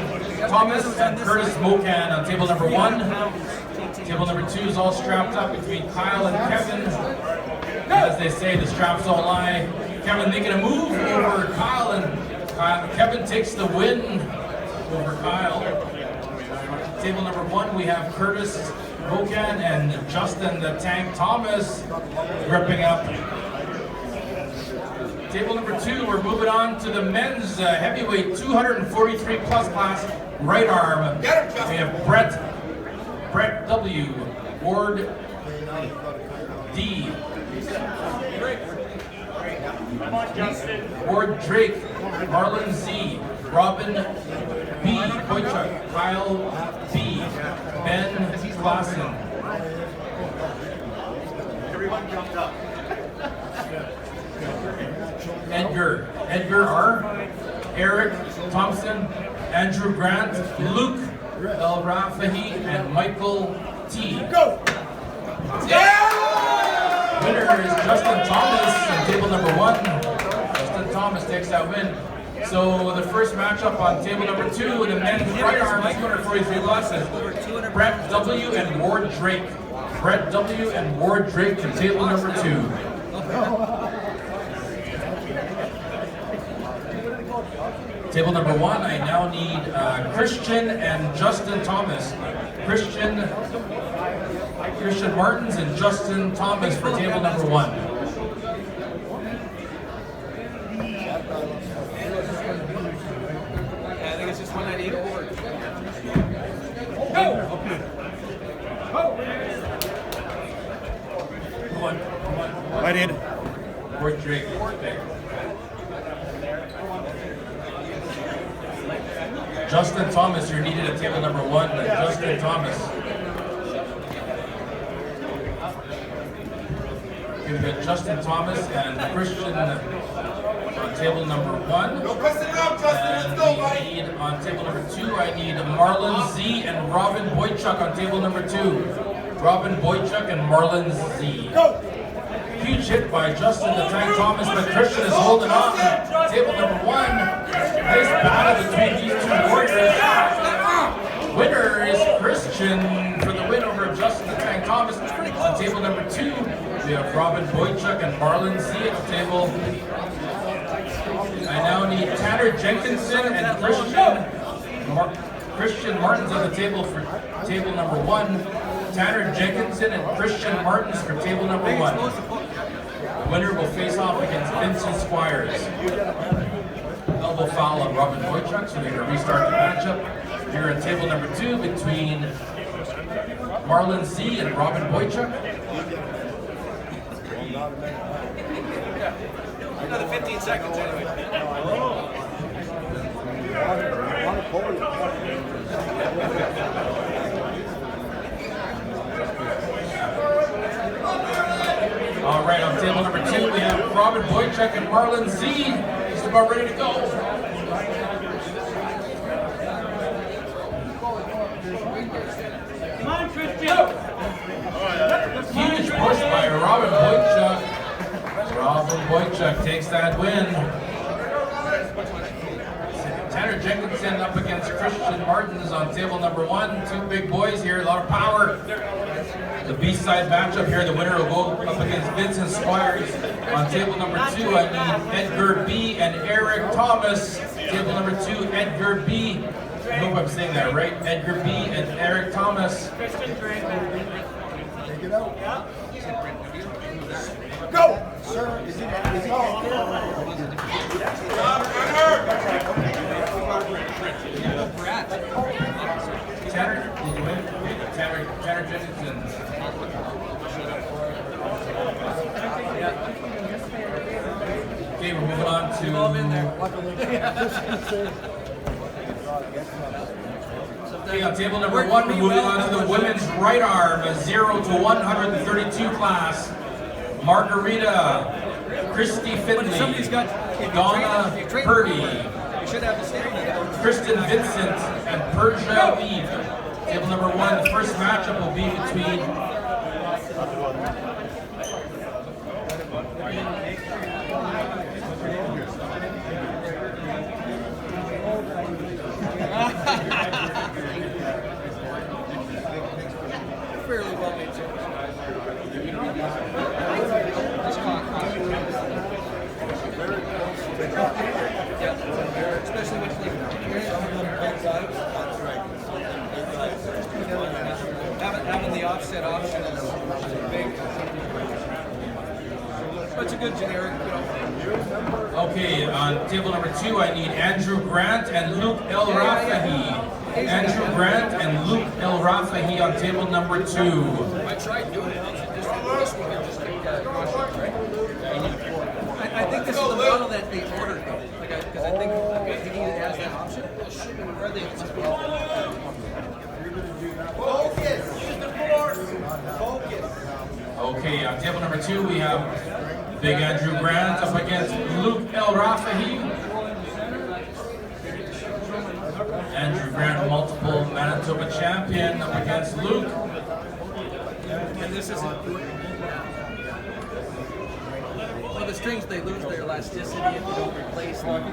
Thomas and Curtis Mocan on table number 1. Table number 2 is all strapped up between Kyle and Kevin. As they say, the straps don't lie. Kevin making a move over Kyle, and Kevin takes the win over Kyle. Table number 1, we have Curtis Mocan and Justin the Tank Thomas gripping up. Table number 2, we're moving on to the men's heavyweight 243 plus class right arm. We have Brett W, Ward D, Come on, Justin. Ward Drake, Marlon Z, Robin B, Boychuk, Kyle B, Ben Klassen. Everyone jumped up. Edgar R, Eric Thompson, Andrew Grant, Luke El Rafahi, and Michael T. Go! Winner is Justin Thomas on table number 1. Justin Thomas takes that win. So the first matchup on table number 2 in the men's right arm 243 plus is Brett W and Ward Drake. Brett W and Ward Drake to table number 2. Table number 1, I now need Christian and Justin Thomas. Christian Martins and Justin Thomas for table number 1. I think it's just 198 over. I did. Ward Drake. Justin Thomas, you're needed at table number 1. Justin Thomas. We've got Justin Thomas and Christian on table number 1. Go press it out, Justin. Let's go, And buddy. we need on table number 2, I need Marlon Z and Robin Boychuk on table number 2. Robin Boychuk and Marlon Z. Go! Huge hit by Justin the Tank Thomas, but Christian is holding on. Table number 1. Nice battle between these two warriors. Winner is Christian for the win over Justin the Tank Thomas. On table number 2, we have Robin Boychuk and Marlon Z at the table. I now need Tanner Jenkinson and Christian Martins on the table for table number 1. Tanner Jenkinson and Christian Martins for table number 1. The winner will face off against Vincent Squires. Elbow foul on Robin Boychuk, so they're going to restart the matchup. Here at table number 2 between Marlon Z and Robin Boychuk. Another 15 seconds anyway. All right, on table number 2, we have Robin Boychuk and Marlon Z. Just about ready to go. Come on, Christian. Huge push by Robin Boychuk. Robin Boychuk takes that win. Tanner Jenkinson up against Christian Martins on table number 1. Two big boys here, a lot of power. The B-side matchup here, the winner will go up against Vincent Squires. On table number 2, I need Edgar B. and Eric Thomas. Table number 2, Edgar B. I hope I'm saying that right. Edgar B. and Eric Thomas. Christian, great. Take it out. Go! Sir, is he Tanner, did you win? Tanner Jenkinson. Okay, we're moving on to okay, on table number 1, we're moving on to the women's right arm, a 0 to 132 class. Margarita, Christy Finley, Somebody's got Donna if you train- Purdy, You should have the standing. Kristen Vincent, and Persia Weed. Table number 1, the first matchup will be between Fairly well made too. Yeah, especially with having the offset option is big. But it's a good generic, you know. okay, on table number 2, I need Andrew Grant and Luke El Rafahi. Andrew Grant and Luke El Rafahi on table number 2. I tried doing it. Just this one, just take caution, right? I think this is the model that they ordered, though. Because I think he has that option. Or they just Focus! Use the force! Focus! Okay, on table number 2, we have Big Andrew Grant up against Luke El Rafahi. Andrew Grant, multiple Manitoba champion, up against Luke. And this isn't. Well, the strings, they lose their elasticity if you don't replace them.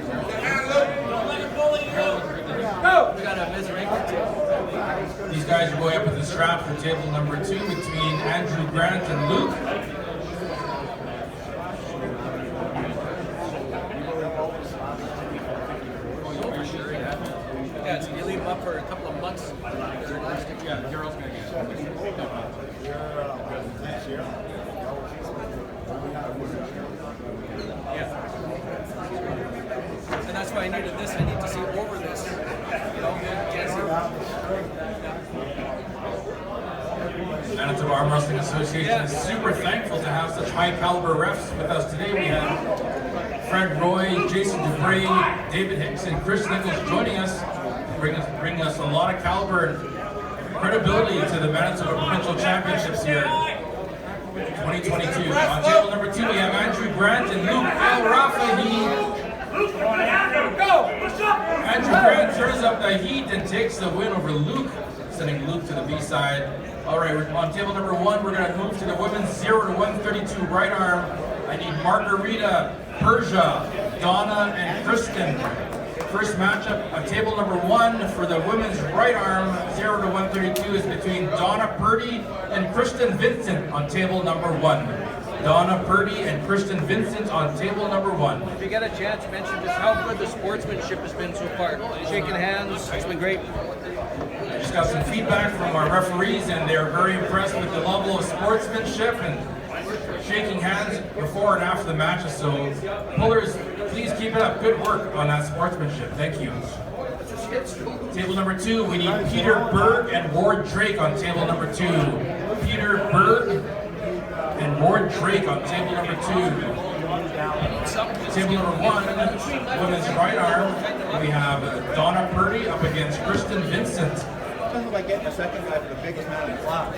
We got a Miserenka too. These guys are going up in the strap for table number 2 between Andrew Grant and Luke. Yeah, so you leave them up for a couple of months. They're elastic. Yeah, Daryl's gonna get And that's why I needed this. I need to see over this. You know, can't see. Manitoba Arm Wrestling Association is super thankful to have such high caliber refs with us today. We have Fred Roy, Jason Dubray, David Hicks, and Chris Nichols joining us, bringing us a lot of caliber and credibility to the Manitoba Provincial Championships here. 2022. On table number 2, we have Andrew Grant and Luke El Rafahi. Luke, come on, go! What's up? Andrew Grant turns up the heat and takes the win over Luke, sending Luke to the B side. All right, on table number 1, we're going to move to the women's 0 to 132 right arm. I need Margarita, Persia, Donna, and Kristen. First matchup on table number 1 for the women's right arm, 0 to 132, is between Donna Purdy and Kristen Vincent on table number 1. Donna Purdy and Kristen Vincent on table number 1. If you get a chance, mention just how good the sportsmanship has been so far. Shaking hands, it's been great. I just got some feedback from our referees, and they're very impressed with the level of sportsmanship and shaking hands before and after the matches. So, pullers, please keep it up. Good work on that sportsmanship. Thank you. Table number 2, we need Peter Berg and Ward Drake on table number 2. Peter Berg and Ward Drake on table number 2. Table number 1, women's right arm, we have Donna Purdy up against Kristen Vincent. Something like getting the second guy for the biggest man in class.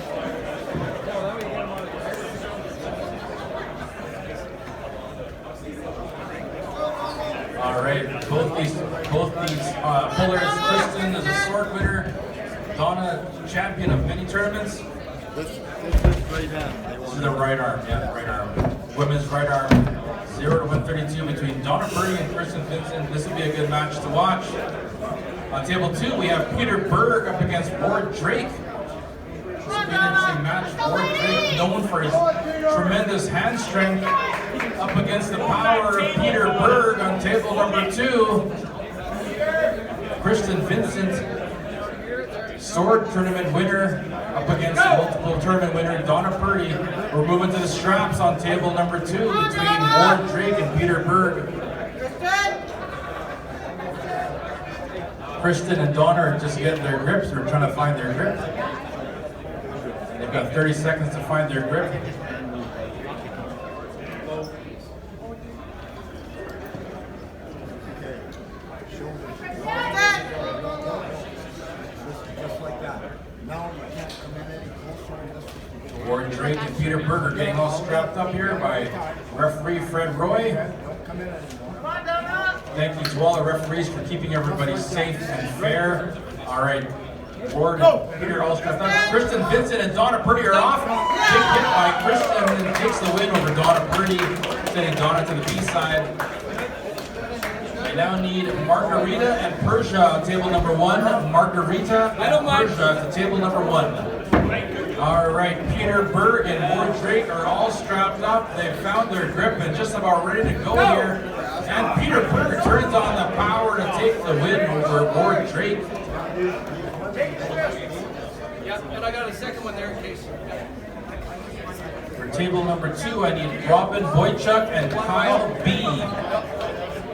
All right, both these pullers. Kristen is a sword winner. Donna, champion of many tournaments. This is right hand. This is the right arm, yeah, right arm. Women's right arm, 0 to 132 between Donna Purdy and Kristen Vincent. This will be a good match to watch. On table 2, we have Peter Berg up against Ward Drake. This will be an interesting match. Ward Drake, known for his tremendous hand strength, up against the power of Peter Berg on table number 2. Kristen Vincent, sword tournament winner, up against multiple tournament winner Donna Purdy. We're moving to the straps on table number 2 between Ward Drake and Peter Berg. Kristen and Donna are just getting their grips. They're trying to find their grip. They've got 30 seconds to find their grip. Just like that. Now you can't come in any closer. Ward Drake and Peter Berg are getting all strapped up here by referee Fred Roy. Don't come in anymore. Thank you to all the referees for keeping everybody safe and fair. All right, Ward and Peter all strapped up. Kristen Vincent and Donna Purdy are off. Big hit by Kristen and takes the win over Donna Purdy, sending Donna to the B side. We now need Margarita and Persia on table number 1. Margarita and Persia to table number 1. All right, Peter Berg and Ward Drake are all strapped up. They've found their grip and just about ready to go here. And Peter Berg turns on the power to take the win over Ward Drake. Yeah, and I got a second one there in case. For table number 2, I need Robin Boychuk and Kyle B.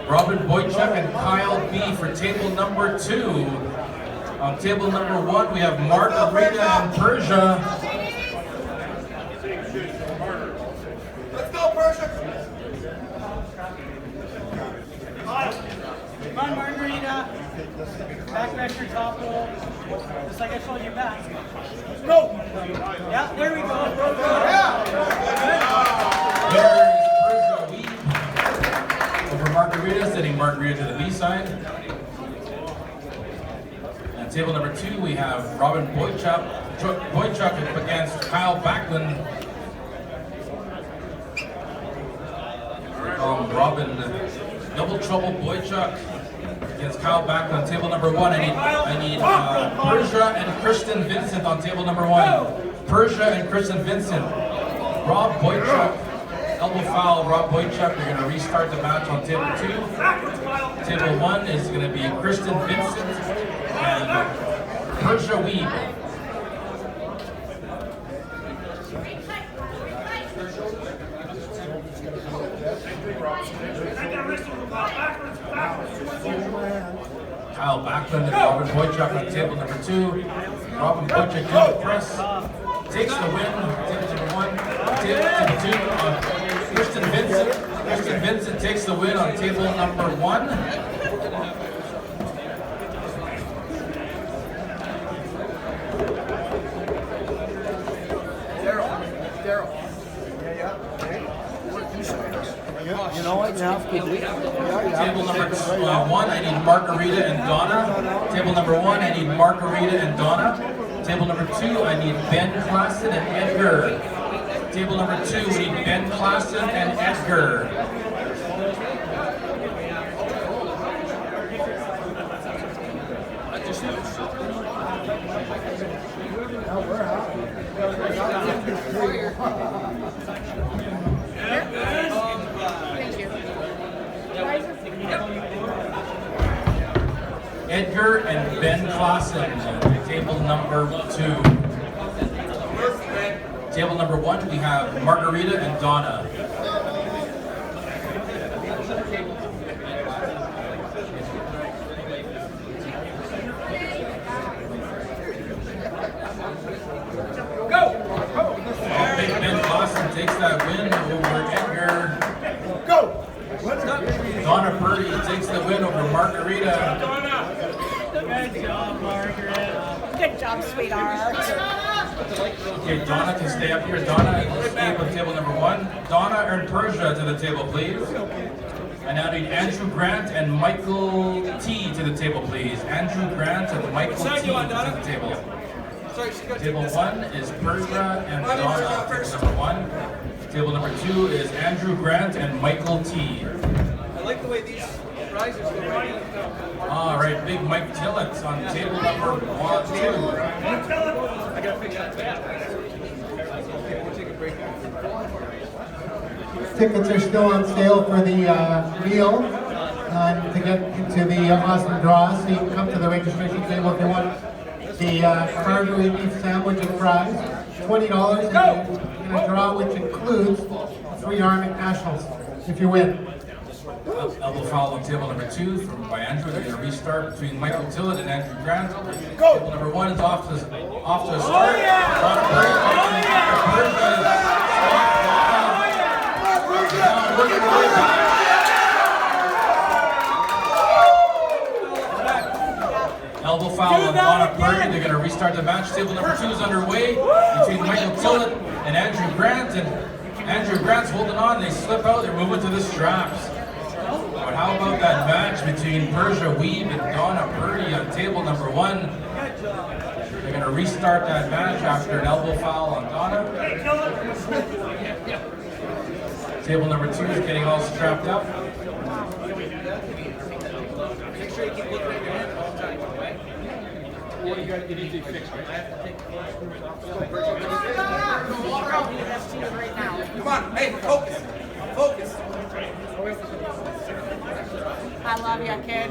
Robin Boychuk and Kyle B for table number 2. On table number 1, we have Margarita and Persia. Let's go, Persia! Come on, Margarita. Back pressure, top roll. Just like I told you back. Go! Yeah, there we go. There's Persia Weed over Margarita, sending Margarita to the B side. On table number 2, we have Robin Boychuk up against Kyle Backlund. Robin, double trouble Boychuk against Kyle Backlund on table number 1. I need Persia and Kristen Vincent on table number 1. Persia and Kristen Vincent. Rob Boychuk, elbow foul. Rob Boychuk. They're going to restart the match on table 2. Table 1 is going to be Kristen Vincent and Persia Weed. Kyle Backlund and Robin Boychuk on table number 2. Robin Boychuk in the press. Takes the win. Table number 1. Table 2 on Kristen Vincent. Kristen Vincent takes the win on table number 1. Daryl. Table number 1, I need Margarita and Donna. Table number 1, I need Margarita and Donna. Table number 2, I need Ben Klassen and Edgar. Table number 2, we need Ben Klassen and Edgar. Edgar and Ben Klassen, table number 2. Table number 1, we have Margarita and Donna. Ben Klassen takes that win over Edgar. Go! Donna Purdy takes the win over Margarita. Good job, Margaret. Good job, sweetheart. Okay, Donna can stay up here. Donna, let's stay with table number 1. Donna and Persia to the table, please. I now need Andrew Grant and Michael T to the table, please. Andrew Grant and Michael T to the table. Table 1 is Persia and Donna. Table number 1. Table number 2 is Andrew Grant and Michael T. I like the way these risers go right. All right, big Mike Tillett on table number 2. I gotta fix that. We'll take a break. Tickets are still on sale for the meal to get into the awesome draw. So you can come to the registration table if you want the margarita beef sandwich and fries. $20 in a draw which includes 3 Army Nationals if you win. Elbow foul on table number 2 by Andrew. They're going to restart between Michael Tillett and Andrew Grant. Table number 1 is off to a start. Elbow foul on Donna Purdy. They're going to restart the match. Table number 2 is underway between Michael Tillett and Andrew Grant. And Andrew Grant's holding on. They slip out. They're moving to the straps. But how about that match between Persia Weeb and Donna Purdy on table number 1? They're going to restart that match after an elbow foul on Donna. Table number 2 is getting all strapped up. Make sure you keep looking at your hand all the time, okay? You need to fix, right? I have to take the screws off. Come on, hey, focus. Focus. I love you, kid.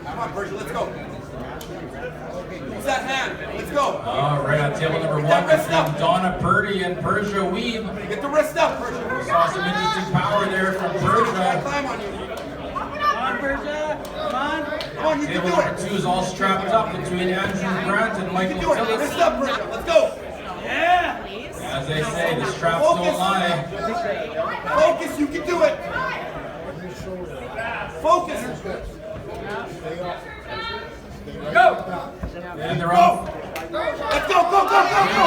Come on, Persia, let's go. Use that hand. Let's go. All right, on table number 1 between Donna Purdy and Persia Weeb. Get the wrist up, Persia. Saw some interesting power there from Persia. Climb on you. Come on, Persia. Come on. Come on, you Table can do number it. 2 is all strapped up between Andrew Grant and Michael You can do it. Wrist Tillett. up, Persia. Let's go. Yeah. As they say, the straps don't lie. Focus, you can do it. Focus. Go. And they're off. Let's go, go, go, go, go.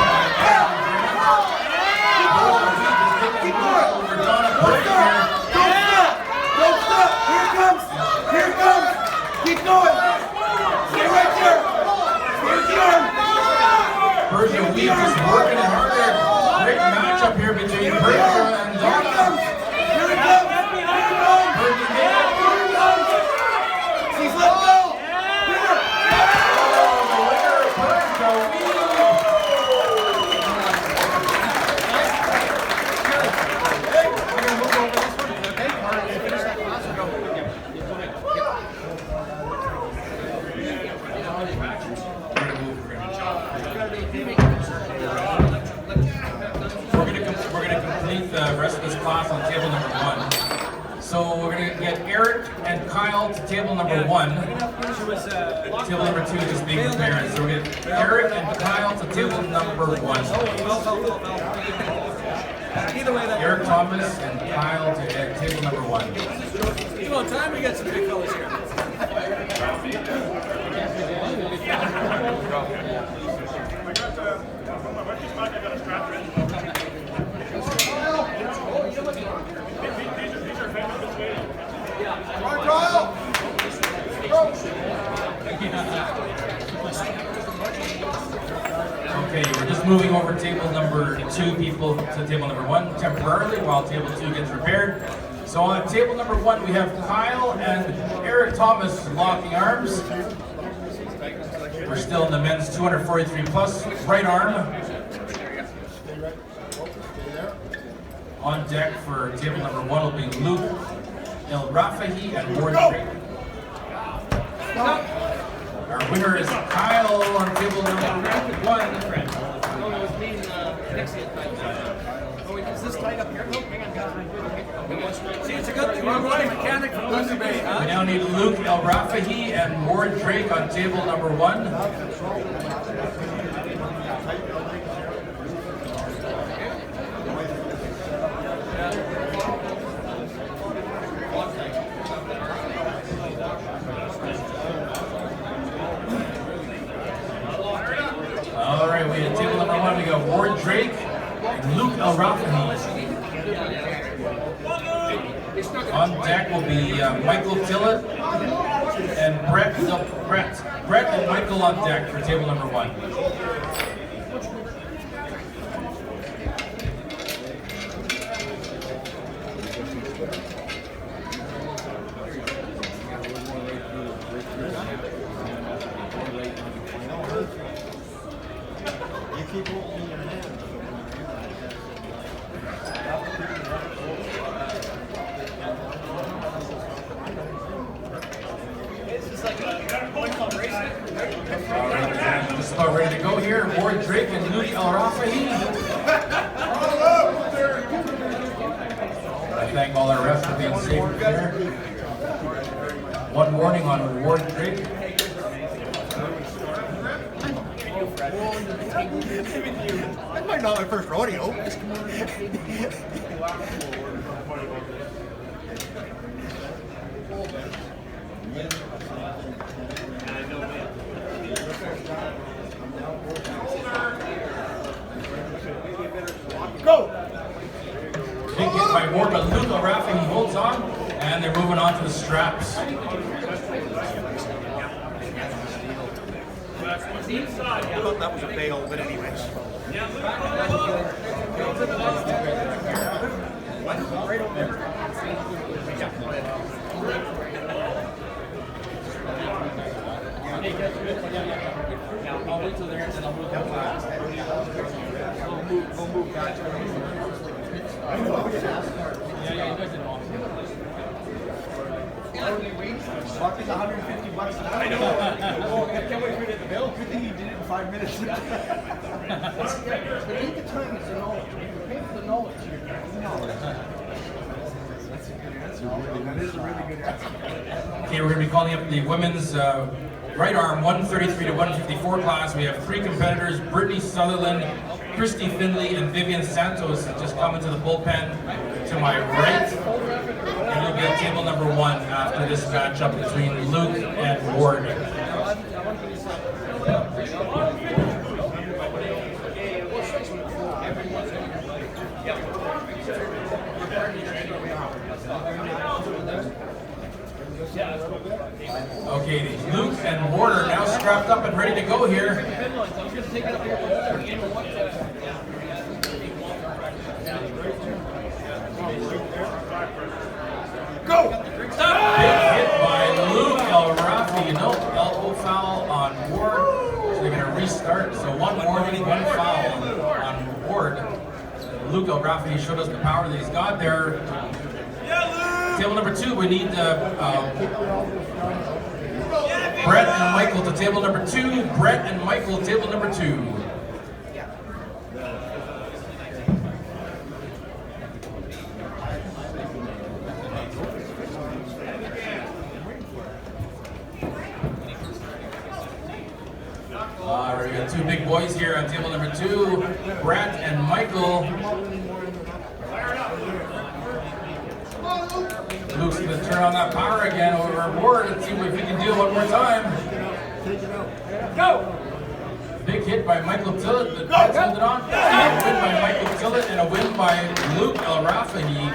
Keep going. For Donna Purdy here. Don't stop. Don't stop. Here it comes. Here it comes. Keep going. Stay right there. Here's the arm. Persia Weeb just working harder. Great matchup here between Persia and Here it Donna. comes. Here it comes. Here it comes. Persia made it. Here it comes. She's let go. Here. The winner, Persia Weeb. We're gonna complete the rest of this class on table number 1. So we're gonna get Eric and Kyle to table number 1. Table number 2 is just being prepared. So we're gonna get Eric and Kyle to table number 1. Either way, that Eric Thomas and Kyle to table number 1. come on, time we got some big fellas here. These are famous between Okay, we're just moving over table number 2 people to table number 1 temporarily while table 2 gets repaired. So on table number 1 we have Kyle and Eric Thomas locking arms. We're still in the men's 243 plus right arm. On deck for table number 1 will be Luke El Rafahi and Ward Drake. Our winner is Kyle on table number 1. Oh, it was being next to it. Oh, wait, is this tight up here? No, hang on, guys. See, it's a good thing we're running mechanic from Thunder Bay, huh? We now need Luke El Rafahi and Ward Drake on table number 1. All right, we at table number 1, we got Ward Drake and Luke El Rafahi. On deck will be Michael Tillett and Brett and Michael on deck for table number 1. You keep opening your hand. Just about ready to go here. Ward Drake and Luke El Rafahi. I thank all our refs for being safe here. One warning on Ward Drake. That might not be my first rodeo. Go! Big hit by Ward, but Luke El Rafahi holds on, and they're moving on to the straps. I thought that was a fail, but anyways. I'll wait till they're in and I'll move them fast. We'll move back. Yeah, you guys did awesome. Fuck is $150 an hour. I know. I can't wait for you to get the bill. Good thing you did it in 5 minutes. But ain't the time is the knowledge. You pay for the knowledge. That's a good answer. That is a really good answer. Okay, we're going to be calling up the women's right arm 133 to 154 class. We have 3 competitors: Brittany Sutherland, Christy Finley, and Vivian Santos have just come into the bullpen to my right. And you'll be at table number 1 after this matchup between Luke and Ward. Okay, Luke and Ward are now strapped up and ready to go here. Go! Big hit by Luke El Rafahi. No elbow foul on Ward. So they're going to restart. So 1 warning, 1 foul on Ward. Luke El Rafahi showed us the power that he's got there. Table number 2, we need Brett and Michael to table number 2. Brett and Michael, table number 2. We got 2 big boys here on table number 2. Brett and Michael. Luke's going to turn on that power again over our board and see if he can do it one more time. Go! Big hit by Michael Tillett. The Brett held it on. A win by Michael Tillett and a win by Luke El Rafahi.